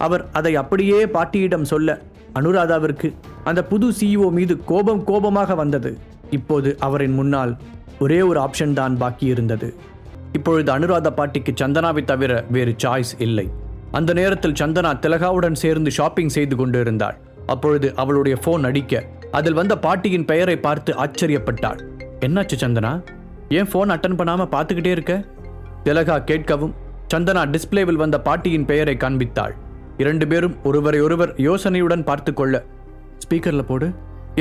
அவர் அதை அப்படியே பாட்டியிடம் சொல்ல அனுராதாவிற்கு அந்த புது சிஇஓ மீது கோபமாக வந்தது. இப்போது அவரின் முன்னால் ஒரே ஒரு ஆப்ஷன் தான் பாக்கி இருந்தது. இப்பொழுது அனுராதா பாட்டிக்கு சந்தனாவை தவிர வேறு சாய்ஸ் இல்லை. அந்த நேரத்தில் சந்தனா திலகாவுடன் சேர்ந்து ஷாப்பிங் செய்து கொண்டு இருந்தாள். அப்பொழுது அவளுடைய போன் அடிக்க அதில் வந்த பாட்டியின் பெயரை பார்த்து ஆச்சரியப்பட்டாள். என்னாச்சு சந்தனா, ஏன் போன் அட்டன் பண்ணாம பார்த்துக்கிட்டே இருக்க? திலகா கேட்கவும் சந்தனா டிஸ்பிளேவில் வந்த பாட்டியின் பெயரை காண்பித்தாள். 2 பேரும் ஒருவரை ஒருவர் யோசனையுடன் பார்த்து கொள்ள ஸ்பீக்கர்ல போடு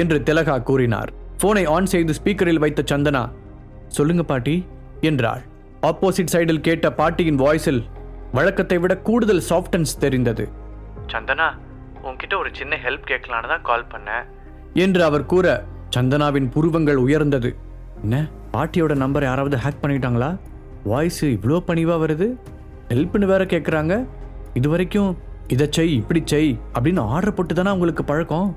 என்று திலகா கூறினார். போனை ஆன் செய்து ஸ்பீக்கரில் வைத்த சந்தனா சொல்லுங்க பாட்டி என்றாள். ஆப்போசிட் சைடில் கேட்ட பாட்டியின் வாய்ஸில் வழக்கத்தை விட கூடுதல் சாஃப்டன்ஸ் தெரிந்தது. சந்தனா, உன்கிட்ட ஒரு சின்ன ஹெல்ப் கேட்கலான்னு தான் கால் பண்ணேன் என்று அவர் கூற சந்தனாவின் புருவங்கள் உயர்ந்தது. என்ன, பாட்டியோட நம்பர் யாராவது ஹேக் பண்ணிட்டாங்களா? வாய்ஸ் இவ்வளோ பணிவா வருது, ஹெல்ப்னு வேற கேட்குறாங்க. இது வரைக்கும் இதை செய் இப்படி செய் அப்படின்னு ஆர்டர் போட்டு தானே உங்களுக்கு பழக்கம்?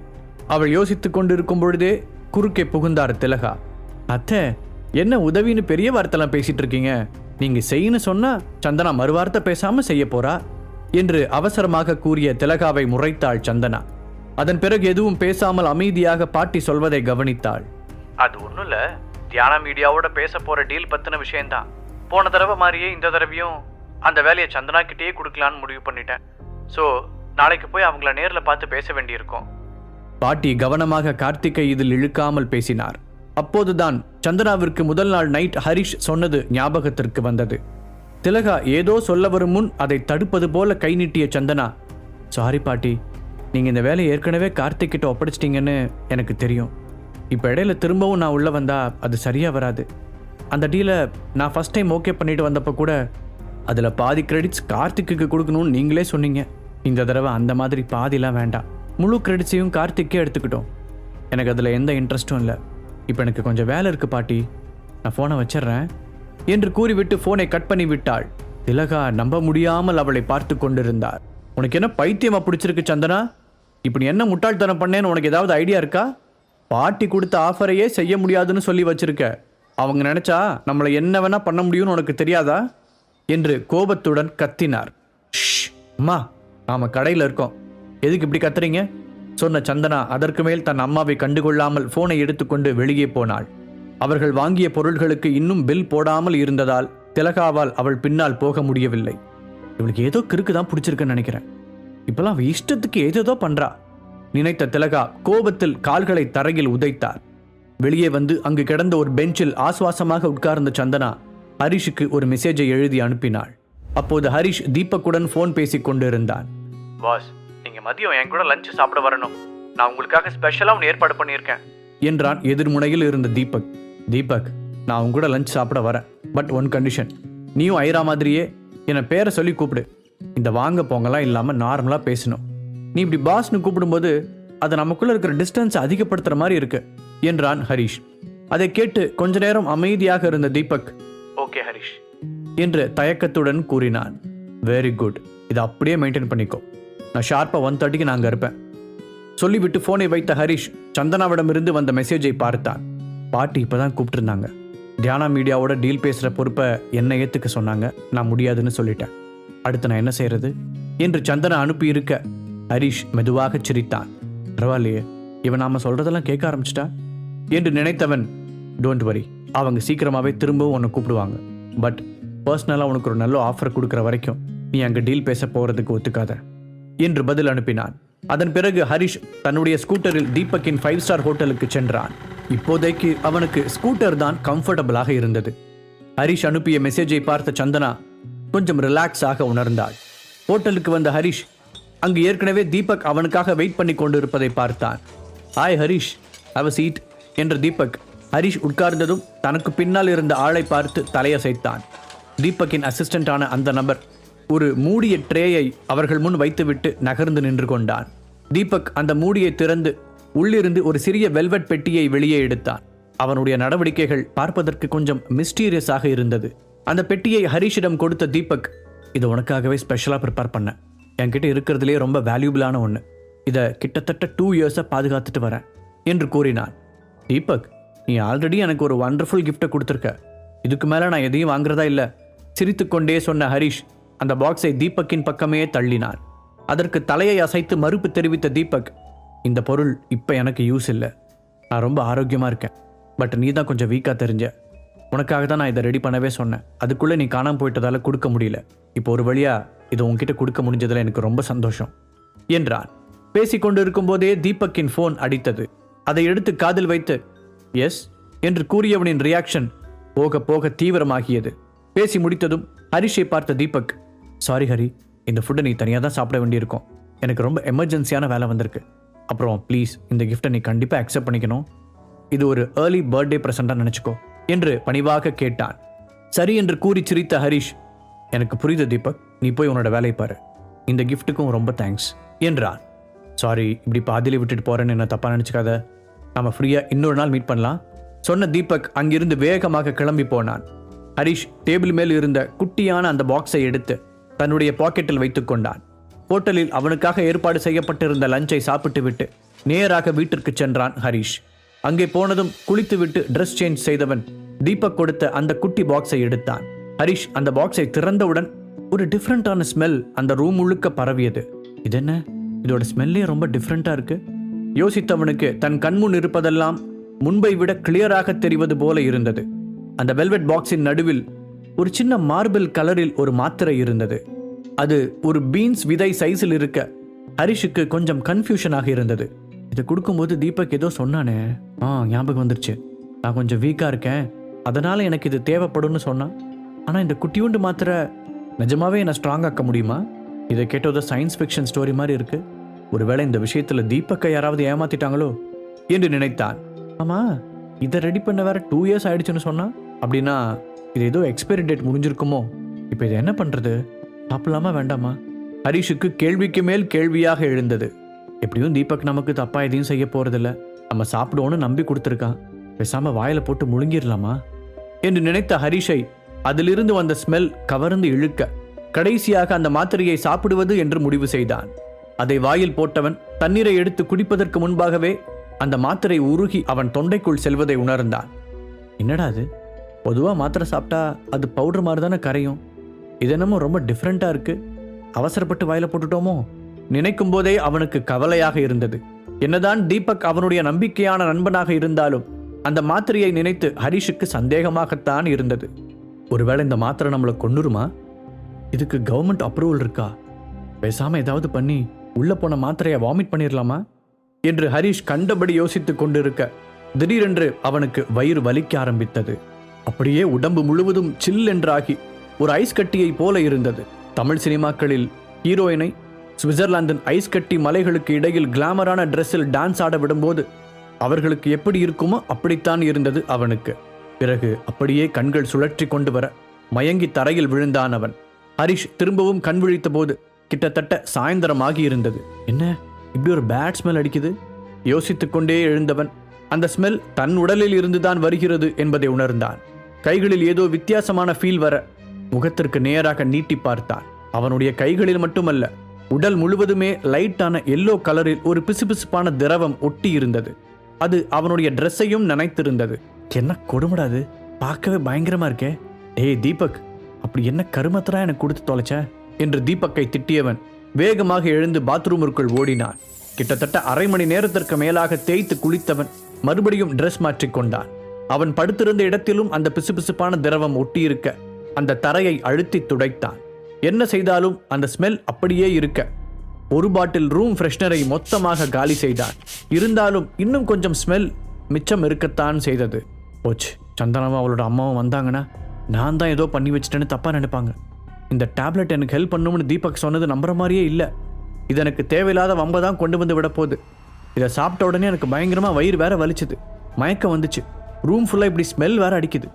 அவள் யோசித்து கொண்டிருக்கும் பொழுதே குறுக்கே புகுந்தார் திலகா. அத்தை, என்ன உதவின்னு பெரிய வார்த்தைலாம் பேசிட்டு இருக்கீங்க? நீங்க செய்யன்னு சொன்னா சந்தனா மறுவார்த்தை பேசாம செய்ய போறா என்று அவசரமாக கூறிய திலகாவை முறைத்தாள் சந்தனா. அதன் பிறகு எதுவும் பேசாமல் அமைதியாக பாட்டி சொல்வதை கவனித்தாள். அது ஒன்றும் இல்லை, தியானா மீடியாவோட பேச போற டீல் பத்தின விஷயம்தான். போன தடவை மாதிரியே இந்த தடவையும் அந்த வேலையை சந்தனா கிட்டேயே கொடுக்கலான்னு முடிவு பண்ணிட்டேன். ஸோ நாளைக்கு போய் அவங்கள நேரில் பார்த்து பேச வேண்டியிருக்கும். பாட்டி கவனமாக கார்த்திகை இதில் இழுக்காமல் பேசினார். அப்போதுதான் சந்தனாவிற்கு முதல் நாள் நைட் ஹரிஷ் சொன்னது ஞாபகத்திற்கு வந்தது. திலகா ஏதோ சொல்ல வரும் முன் அதை தடுப்பது போல கை நீட்டிய சந்தனா, சாரி பாட்டி, நீங்கள் இந்த வேலையை ஏற்கனவே கார்த்திக் கிட்ட ஒப்படைச்சிட்டிங்கன்னு எனக்கு தெரியும். இப்போ இடையில திரும்பவும் நான் உள்ளே வந்தா அது சரியாக வராது. அந்த டீலை நான் ஃபஸ்ட் டைம் ஓகே பண்ணிட்டு வந்தப்போ கூட அதில் பாதி கிரெடிட்ஸ் கார்த்திக்கு கொடுக்கணும்னு நீங்களே சொன்னீங்க. இந்த தடவை அந்த மாதிரி பாதிலாம் வேண்டாம், முழு கிரெடிட்ஸையும் கார்த்திக்கே எடுத்துக்கிட்டோம். எனக்கு அதில் எந்த இன்ட்ரெஸ்ட்டும் இல்லை. இப்போ எனக்கு கொஞ்சம் வேலை இருக்குது பாட்டி, நான் ஃபோனை வச்சிட்றேன் என்று கூறிவிட்டு ஃபோனை கட் பண்ணி விட்டாள். திலகா நம்ப முடியாமல் அவளை பார்த்து கொண்டிருந்தார். உனக்கு என்ன பைத்தியமா பிடிச்சிருக்கு சந்தனா? இப்படி என்ன முட்டாள்தனம் பண்ணேன்னு உனக்கு ஏதாவது ஐடியா இருக்கா? பாட்டி கொடுத்த ஆஃபரையே செய்ய முடியாதுன்னு சொல்லி வச்சிருக்க. அவங்க நினைச்சா நம்மளை என்ன வேணா பண்ண முடியும்னு உனக்கு தெரியாதா என்று கோபத்துடன் கத்தினார். அம்மா, நாம கடையில் இருக்கோம், எதுக்கு இப்படி கத்துறீங்க சொன்ன சந்தனா அதற்கு மேல் தன் அம்மாவை கண்டுகொள்ளாமல் போனை எடுத்துக்கொண்டு வெளியே போனாள். அவர்கள் வாங்கிய பொருள்களுக்கு இன்னும் பில் போடாமல் இருந்ததால் திலகாவால் அவள் பின்னால் போக முடியவில்லை. இவளுக்கு ஏதோ கிறுக்கு தான் பிடிச்சிருக்குன்னு நினைக்கிறேன். இப்பெல்லாம் அவள் இஷ்டத்துக்கு ஏதோ பண்றா நினைத்த திலகா கோபத்தில் கால்களை தரையில் உதைத்தார். வெளியே வந்து அங்கு கிடந்த ஒரு பெஞ்சில் ஆசுவாசமாக உட்கார்ந்த சந்தனா ஹரிஷுக்கு ஒரு மெசேஜை எழுதி அனுப்பினாள். அப்போது ஹரிஷ் தீபக்குடன் போன் பேசிக் கொண்டிருந்தான். பாஸ், நீங்க மதியம் என் கூட லஞ்ச் சாப்பிட வரணும். நான் உங்களுக்காக ஸ்பெஷலா ஒன்று ஏற்பாடு பண்ணியிருக்கேன் என்றான் எதிர்முனையில் இருந்த தீபக். தீபக், நான் உங்க கூட லஞ்ச் சாப்பிட வரேன், பட் ஒன் கண்டிஷன். நீயும் ஐரா மாதிரியே என்னை பேரை சொல்லி கூப்பிடு. இந்த வாங்க போங்கலாம் இல்லாம நார்மலா பேசணும். நீ இப்படி பாஸ்னு கூப்பிடும்போது அது நமக்குள்ள இருக்கிற டிஸ்டன்ஸ் அதிகப்படுத்துற மாதிரி இருக்கு என்றான் ஹரிஷ். அதை கேட்டு கொஞ்ச நேரம் அமைதியாக இருந்த தீபக், ஓகே ஹரிஷ் என்று தயக்கத்துடன் கூறினான். வெரி குட், இதை அப்படியே மெயின்டைன் பண்ணிக்கோ. நான் ஷார்ப்பாக 1:30க்கு நான் அங்கே இருப்பேன் சொல்லிவிட்டு ஃபோனை வைத்த ஹரிஷ் சந்தனாவிடமிருந்து வந்த மெசேஜை பார்த்தான். பாட்டி இப்போதான் கூப்பிட்டுருந்தாங்க. தியானா மீடியாவோட டீல் பேசுகிற பொறுப்பை என்ன ஏற்றுக்க சொன்னாங்க. நான் முடியாதுன்னு சொல்லிட்டேன். அடுத்து நான் என்ன செய்யறது என்று சந்தனா அனுப்பி இருக்க ஹரிஷ் மெதுவாக சிரித்தான். பரவாயில்லையே, இவன் நாம சொல்றதெல்லாம் கேட்க ஆரம்பிச்சிட்டா என்று நினைத்தவன், டோன்ட் வரி, அவங்க சீக்கிரமாகவே திரும்பவும் உன்னை கூப்பிடுவாங்க. பட் பர்சனலாக உனக்கு ஒரு நல்ல ஆஃபர் கொடுக்குற வரைக்கும் நீ அங்கே டீல் பேச போகிறதுக்கு ஒத்துக்காத என்று பதில் அனுப்பினான். அதன் பிறகு ஹரிஷ் தன்னுடைய ஸ்கூட்டரில் தீபக்கின் 5 ஸ்டார் ஹோட்டலுக்கு சென்றான். இப்போதைக்கு அவனுக்கு ஸ்கூட்டர் தான் கம்ஃபர்டபுளாக இருந்தது. ஹரிஷ் அனுப்பிய மெசேஜை பார்த்த சந்தனா கொஞ்சம் ரிலாக்ஸாக உணர்ந்தாள். ஹோட்டலுக்கு வந்த ஹரிஷ் அங்கு ஏற்கனவே தீபக் அவனுக்காக வெயிட் பண்ணி கொண்டிருப்பதை பார்த்தான். Hi Harish, have a seat என்ற தீபக் ஹரிஷ் உட்கார்ந்ததும் தனக்கு பின்னால் இருந்த ஆளை பார்த்து தலையசைத்தான். தீபக்கின் அசிஸ்டண்டான அந்த நபர் ஒரு மூடிய ட்ரேயை அவர்கள் முன் வைத்துவிட்டு நகர்ந்து நின்று கொண்டான். தீபக் அந்த மூடியை திறந்து உள்ளிருந்து ஒரு சிறிய வெல்வெட் பெட்டியை வெளியே எடுத்தான். அவனுடைய நடவடிக்கைகள் பார்ப்பதற்கு கொஞ்சம் மிஸ்டீரியஸாக இருந்தது. அந்த பெட்டியை ஹரிஷிடம் கொடுத்த தீபக், இதை உனக்காகவே ஸ்பெஷலாக ப்ரிப்பேர் பண்ண, என்கிட்ட இருக்கிறதுலே ரொம்ப வேல்யூபிளான ஒன்று, இதை கிட்டத்தட்ட 2 இயர்ஸாக பாதுகாத்துட்டு வரேன் என்று கூறினான். தீபக், நீ ஆல்ரெடி எனக்கு ஒரு வண்டர்ஃபுல் கிஃப்டை கொடுத்துருக்க, இதுக்கு மேலே நான் எதையும் வாங்குறதா இல்லை சிரித்துக்கொண்டே சொன்ன ஹரிஷ் அந்த பாக்ஸை தீபக்கின் பக்கமே தள்ளினான். அதற்கு தலையை அசைத்து மறுப்பு தெரிவித்த தீபக், இந்த பொருள் இப்போ எனக்கு யூஸ் இல்லை, நான் ரொம்ப ஆரோக்கியமாக இருக்கேன், பட் நீ தான் கொஞ்சம் வீக்காக தெரிஞ்ச, உனக்காக தான் நான் இதை ரெடி பண்ணவே சொன்னேன், அதுக்குள்ளே நீ காணாமல் போயிட்டதால் கொடுக்க முடியல, இப்போ ஒரு வழியாக இதை உன்கிட்ட கொடுக்க முடிஞ்சதில் எனக்கு ரொம்ப சந்தோஷம் என்றான். பேசிக்கொண்டு இருக்கும்போதே தீபக்கின் ஃபோன் அடித்தது. அதை எடுத்து காதில் வைத்து எஸ் என்று கூறியவனின் ரியாக்ஷன் போக போக தீவிரமாகியது. பேசி முடித்ததும் ஹரிஷை பார்த்த தீபக், சாரி ஹரி, இந்த ஃபுட்டை நீ தனியாக தான் சாப்பிட வேண்டியிருக்கும், எனக்கு ரொம்ப எமர்ஜென்சியான வேலை வந்திருக்கு, அப்புறம் ப்ளீஸ் இந்த கிஃப்ட்டை நீ கண்டிப்பாக அக்செப்ட் பண்ணிக்கணும், இது ஒரு ஏர்லி பர்த்டே ப்ரெசென்ட்டாக நினச்சிக்கோ என்று பணிவாக கேட்டான். சரி என்று கூறி சிரித்த ஹரிஷ், எனக்கு புரியுது தீபக், நீ போய் உன்னோட வேலையை பாரு, இந்த கிஃப்ட்டுக்கும் ரொம்ப தேங்க்ஸ் என்றான். சாரி, இப்படி பாதியிலே விட்டுட்டு போறேன்னு என்ன தப்பா நினச்சிக்காத, நம்ம ஃப்ரீயாக இன்னொரு நாள் மீட் பண்ணலாம் சொன்ன தீபக் அங்கிருந்து வேகமாக கிளம்பி போனான். ஹரிஷ் டேபிள் மேல் இருந்த குட்டியான அந்த பாக்ஸை எடுத்து தன்னுடைய பாக்கெட்டில் வைத்துக் கொண்டான். ஹோட்டலில் அவனுக்காக ஏற்பாடு செய்யப்பட்டிருந்த லஞ்சை சாப்பிட்டு விட்டு நேராக வீட்டிற்கு சென்றான் ஹரிஷ். அங்கே போனதும் குளித்துவிட்டு ட்ரெஸ் சேஞ்ச் செய்தவன் தீபக் கொடுத்த அந்த குட்டி பாக்ஸை எடுத்தான். ஹரிஷ் அந்த பாக்ஸை திறந்தவுடன் ஒரு டிஃப்ரெண்டான ஸ்மெல் அந்த ரூம் முழுக்க பரவியது. இது என்ன, இதோட ஸ்மெல்லே ரொம்ப டிஃப்ரெண்டா இருக்கு. யோசித்தவனுக்கு தன் கண்முன் இருப்பதெல்லாம் முன்பை விட கிளியராக தெரிவது போல இருந்தது. அந்த வெல்வெட் பாக்ஸின் நடுவில் ஒரு சின்ன மார்பிள் கலரில் ஒரு மாத்திரை இருந்தது. அது ஒரு பீன்ஸ் விதை சைஸில் இருக்க ஹரிஷுக்கு கொஞ்சம் கன்ஃபியூஷனாக இருந்தது. இதை கொடுக்கும்போது தீபக் ஏதோ சொன்னானே, ஞாபகம் வந்துருச்சு, நான் கொஞ்சம் வீக்காக இருக்கேன், அதனால எனக்கு இது தேவைப்படும்னு சொன்னான். ஆனால் இந்த குட்டியூண்டு மாத்திரை நிஜமாவே என்னை ஸ்ட்ராங் ஆக்க முடியுமா? இதை கேட்டது சயின்ஸ் ஃபிக்ஷன் ஸ்டோரி மாதிரி இருக்கு. ஒருவேளை இந்த விஷயத்தில் தீபக்கை யாராவது ஏமாத்திட்டாங்களோ என்று நினைத்தான். ஆமாம், இதை ரெடி பண்ண வேற 2 years ஆயிடுச்சுன்னு சொன்னா, அப்படின்னா இது ஏதோ எக்ஸ்பைரி டேட் முடிஞ்சிருக்குமோ? இப்போ இதை என்ன பண்ணுறது, சாப்பிடலாமா வேண்டாமா? ஹரிஷுக்கு கேள்விக்கு மேல் கேள்வியாக எழுந்தது. எப்படியும் தீபக் நமக்கு தப்பா எதையும் செய்ய போறதில்ல, நம்ம சாப்பிடுவோன்னு நம்பி கொடுத்துருக்கான், பேசாம வாயில போட்டு முழுங்கிடலாமா என்று நினைத்த ஹரிஷை அதிலிருந்து வந்த ஸ்மெல் கவர்ந்து இழுக்க கடைசியாக அந்த மாத்திரையை சாப்பிடுவது என்று முடிவு செய்தான். அதை வாயில் போட்டவன் தண்ணீரை எடுத்து குடிப்பதற்கு முன்பாகவே அந்த மாத்திரை உருகி அவன் தொண்டைக்குள் செல்வதை உணர்ந்தான். என்னடா அது, பொதுவாக மாத்திரை சாப்பிட்டா அது பவுடர் மாதிரி தானே கரையும், இது என்னமோ ரொம்ப டிஃப்ரெண்ட்டாக இருக்கு, அவசரப்பட்டு வாயில போட்டுட்டோமோ? நினைக்கும் போதே அவனுக்கு கவலையாக இருந்தது. என்னதான் தீபக் அவனுடைய நம்பிக்கையான நண்பனாக இருந்தாலும் அந்த மாத்திரையை நினைத்து ஹரிஷுக்கு சந்தேகமாகத்தான் இருந்தது. ஒருவேளை இந்த மாத்திரை நம்மளை கொன்னுருமா? இதுக்கு கவர்மெண்ட் அப்ரூவல் இருக்கா? பேசாம ஏதாவது பண்ணி உள்ள போன மாத்திரையை வாமிட் பண்ணிடலாமா என்று ஹரிஷ் கண்டபடி யோசித்துக் கொண்டிருக்க திடீரென்று அவனுக்கு வயிறு வலிக்க ஆரம்பித்தது. அப்படியே உடம்பு முழுவதும் சில் என்றாகி ஒரு ஐஸ் கட்டியை போல இருந்தது. தமிழ் சினிமாக்களில் ஹீரோயினை சுவிட்சர்லாந்தின் ஐஸ் கட்டி மலைகளுக்கு இடையில் கிளாமரான ட்ரெஸ்ஸில் டான்ஸ் ஆட விடும்போது அவர்களுக்கு எப்படி இருக்குமோ அப்படித்தான் இருந்தது அவனுக்கு. பிறகு அப்படியே கண்கள் சுழற்றி கொண்டு வர மயங்கி தரையில் விழுந்தான் அவன். ஹரிஷ் திரும்பவும் கண் விழித்த போது கிட்டத்தட்ட சாயந்தரமாகி இருந்தது. என்ன இப்படி ஒரு பேட் ஸ்மெல் அடிக்குது? யோசித்துக் கொண்டே எழுந்தவன் அந்த ஸ்மெல் தன் உடலில் இருந்துதான் வருகிறது என்பதை உணர்ந்தான். கைகளில் ஏதோ வித்தியாசமான ஃபீல் வர முகத்திற்கு நேராக நீட்டி பார்த்தான். அவனுடைய கைகளில் மட்டுமல்ல, உடல் முழுவதுமே லைட்டான எல்லோ கலரில் ஒரு பிசுபிசுப்பான திரவம் ஒட்டி இருந்தது. அது அவனுடைய ட்ரெஸ்ஸையும் நனைத்திருந்தது. என்ன கொடுமடாது, பார்க்கவே பயங்கரமா இருக்கே. டேய் தீபக், அப்படி என்ன கருமத்தரா எனக்கு கொடுத்து தொலைச்ச என்று தீபக்கை திட்டியவன் வேகமாக எழுந்து பாத்ரூமிற்குள் ஓடினான். கிட்டத்தட்ட அரை மணி நேரத்திற்கு மேலாக தேய்த்து குளித்தவன் மறுபடியும் ட்ரெஸ் மாற்றிக்கொண்டான். அவன் படுத்திருந்த இடத்திலும் அந்த பிசுபிசுப்பான திரவம் ஒட்டியிருக்க அந்த தரையை அழுத்தி துடைத்தான். என்ன செய்தாலும் அந்த ஸ்மெல் அப்படியே இருக்க ஒரு பாட்டில் ரூம் ஃப்ரெஷ்னரை மொத்தமாக காலி செய்தான். இருந்தாலும் இன்னும் கொஞ்சம் ஸ்மெல் மிச்சம் இருக்கத்தான் செய்தது. போச்சு, சந்தனாவும் அவளோட அம்மாவும் வந்தாங்கன்னா நான் தான் ஏதோ பண்ணி வச்சிட்டேன்னு தப்பாக நினைப்பாங்க. இந்த டேப்லெட் எனக்கு ஹெல்ப் பண்ணும்னு தீபக் சொன்னது நம்புற மாதிரியே இல்லை. இது எனக்கு தேவையில்லாத வம்பை தான் கொண்டு வந்து விட போகுது. இதை சாப்பிட்ட உடனே எனக்கு பயங்கரமாக வயிறு வேற வலிச்சுது, மயக்கம் வந்துச்சு, ரூம் ஃபுல்லாக இப்படி ஸ்மெல் வேற அடிக்குது.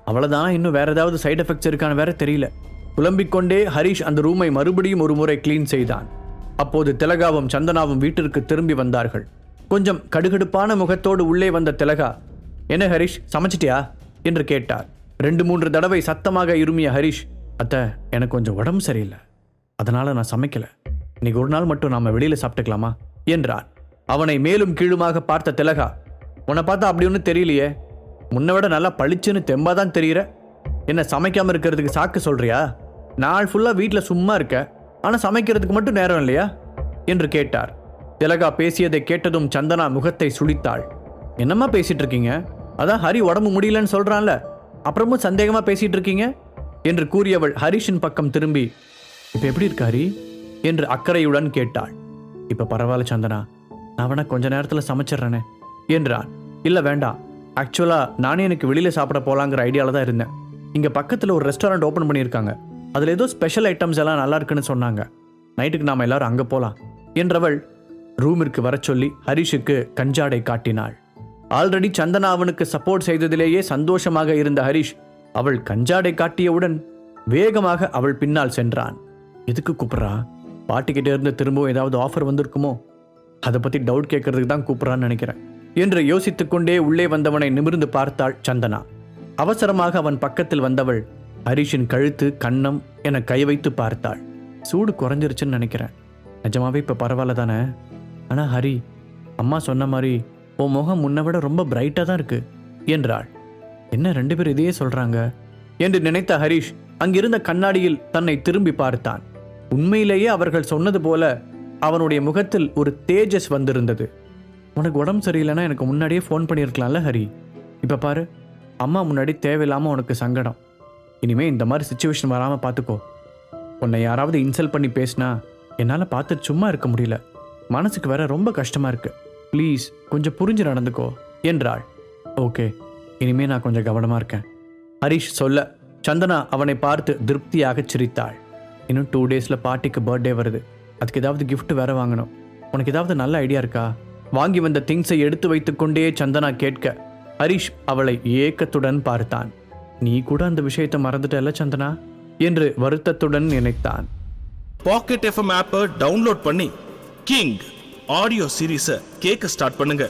அவ்வளோதான், இன்னும் வேற ஏதாவது சைடு எஃபெக்ட்ஸ் இருக்கான்னு வேற தெரியல. புலம்பிக்கொண்டே ஹரிஷ் அந்த ரூமை மறுபடியும் ஒரு முறை கிளீன் செய்தான். அப்போது திலகாவும் சந்தனாவும் வீட்டிற்கு திரும்பி வந்தார்கள். கொஞ்சம் கடுகடுப்பான முகத்தோடு உள்ளே வந்த திலகா, என்ன ஹரிஷ், சமைச்சிட்டியா என்று கேட்டார். 2-3 தடவை சத்தமாக இருமிய ஹரிஷ், அத்தை எனக்கு கொஞ்சம் உடம்பு சரியில்லை, அதனால நான் சமைக்கல, இன்னைக்கு ஒரு நாள் மட்டும் நாம வெளியில சாப்பிட்டுக்கலாமா என்றான். அவனை மேலும் கீழுமாக பார்த்த திலகா, உன்னை பார்த்தா அப்படி ஒன்றும் தெரியலையே, முன்ன விட நல்லா பளிச்சுன்னு தெம்பாதான் தெரியுற, என்ன சமைக்காம இருக்கிறதுக்கு சாக்கு சொல்றியா? நாள் ஃபுல்லா வீட்டில் சும்மா இருக்க, ஆனால் சமைக்கிறதுக்கு மட்டும் நேரம் இல்லையா என்று கேட்டார். திலகா பேசியதை கேட்டதும் சந்தனா முகத்தை சுளித்தாள். என்னம்மா பேசிட்டு இருக்கீங்க? அதான் ஹரி உடம்பு முடியலன்னு சொல்றான்ல, அப்புறமும் சந்தேகமா பேசிட்டு இருக்கீங்க என்று கூறியவள் ஹரிஷின் பக்கம் திரும்பி, இப்ப எப்படி இருக்கு ஹரி என்று அக்கறையுடன் கேட்டாள். இப்ப பரவாயில்ல சந்தனா, நான் வேணா கொஞ்ச நேரத்தில் சமைச்சிட்றேனே என்றான். இல்லை வேண்டாம், ஆக்சுவலாக நானே எனக்கு வெளியில் சாப்பிட போகலாங்கிற ஐடியாவில் தான் இருந்தேன். இங்கே பக்கத்தில் ஒரு ரெஸ்டாரண்ட் ஓப்பன் பண்ணியிருக்காங்க, அதில் ஏதோ ஸ்பெஷல் ஐட்டம்ஸ் எல்லாம் நல்லா இருக்குன்னு சொன்னாங்க. நைட்டுக்கு நாம் எல்லாரும் அங்கே போகலாம் என்றவள் ரூமிற்கு வர சொல்லி ஹரிஷுக்கு கஞ்சாடை காட்டினாள். ஆல்ரெடி சந்தனா அவனுக்கு சப்போர்ட் செய்ததிலேயே சந்தோஷமாக இருந்த ஹரிஷ் அவள் கஞ்சாடை காட்டியவுடன் வேகமாக அவள் பின்னால் சென்றான். எதுக்கு கூப்பிட்றா? பாட்டிக்கிட்டே இருந்து திரும்பவும் ஏதாவது ஆஃபர் வந்திருக்குமோ, அதை பற்றி டவுட் கேட்கறதுக்கு தான் கூப்பிட்றான்னு நினைக்கிறேன் என்று யோசித்துக்கொண்டே உள்ளே வந்தவனை நிமிர்ந்து பார்த்தாள் சந்தனா. அவசரமாக அவன் பக்கத்தில் வந்தவள் ஹரிஷின் கழுத்து கன்னம் என கை வைத்து பார்த்தாள். சூடு குறைஞ்சிருச்சுன்னு நினைக்கிறேன். நிஜமாவே இப்போ பரவாயில்ல தானே? ஆனால் ஹரி, அம்மா சொன்ன மாதிரி உன் முகம் முன்னை விட ரொம்ப பிரைட்டாக தான் இருக்கு என்றாள். என்ன ரெண்டு பேர் இதையே சொல்றாங்க என்று நினைத்த ஹரிஷ் அங்கிருந்த கண்ணாடியில் தன்னை திரும்பி பார்த்தான். உண்மையிலேயே அவர்கள் சொன்னது போல அவனுடைய முகத்தில் ஒரு தேஜஸ் வந்திருந்தது. உனக்கு உடம்பு சரியில்லைன்னா எனக்கு முன்னாடியே ஃபோன் பண்ணியிருக்கலாம்ல ஹரி. இப்போ பாரு, அம்மா முன்னாடி தேவையில்லாமல் உனக்கு சங்கடம். இனிமே இந்த மாதிரி சுச்சுவேஷன் வராமல் பார்த்துக்கோ. உன்னை யாராவது இன்சல்ட் பண்ணி பேசினா என்னால் பார்த்துட்டு சும்மா இருக்க முடியல. மனசுக்கு வேற ரொம்ப கஷ்டமாக இருக்கு. ப்ளீஸ் கொஞ்சம் புரிஞ்சு நடந்துக்கோ என்றாள். ஓகே, இனிமே நான் கொஞ்சம் கவனமாக இருக்கேன் ஹரிஷ் சொல்ல சந்தனா அவனை பார்த்து திருப்தியாக சிரித்தாள். இன்னும் 2 டேஸில் பாட்டிக்கு பர்த்டே வருது, அதுக்கு ஏதாவது gift வேற வாங்கணும். உனக்கு ஏதாவது நல்ல ஐடியா இருக்கா? வாங்கி வந்த திங்ஸை எடுத்து வைத்துக்கொண்டே சந்தனா கேட்க ஹரிஷ் அவளை ஏக்கத்துடன் பார்த்தான். நீ கூட அந்த விஷயத்தை மறந்துட்டல்ல சந்தனா என்று வருத்தத்துடன் நினைத்தான். பாக்கெட் எஃப்எம் ஆப்பை டவுன்லோட் பண்ணி கிங் ஆடியோ சீரீஸை கேட்க ஸ்டார்ட் பண்ணுங்க.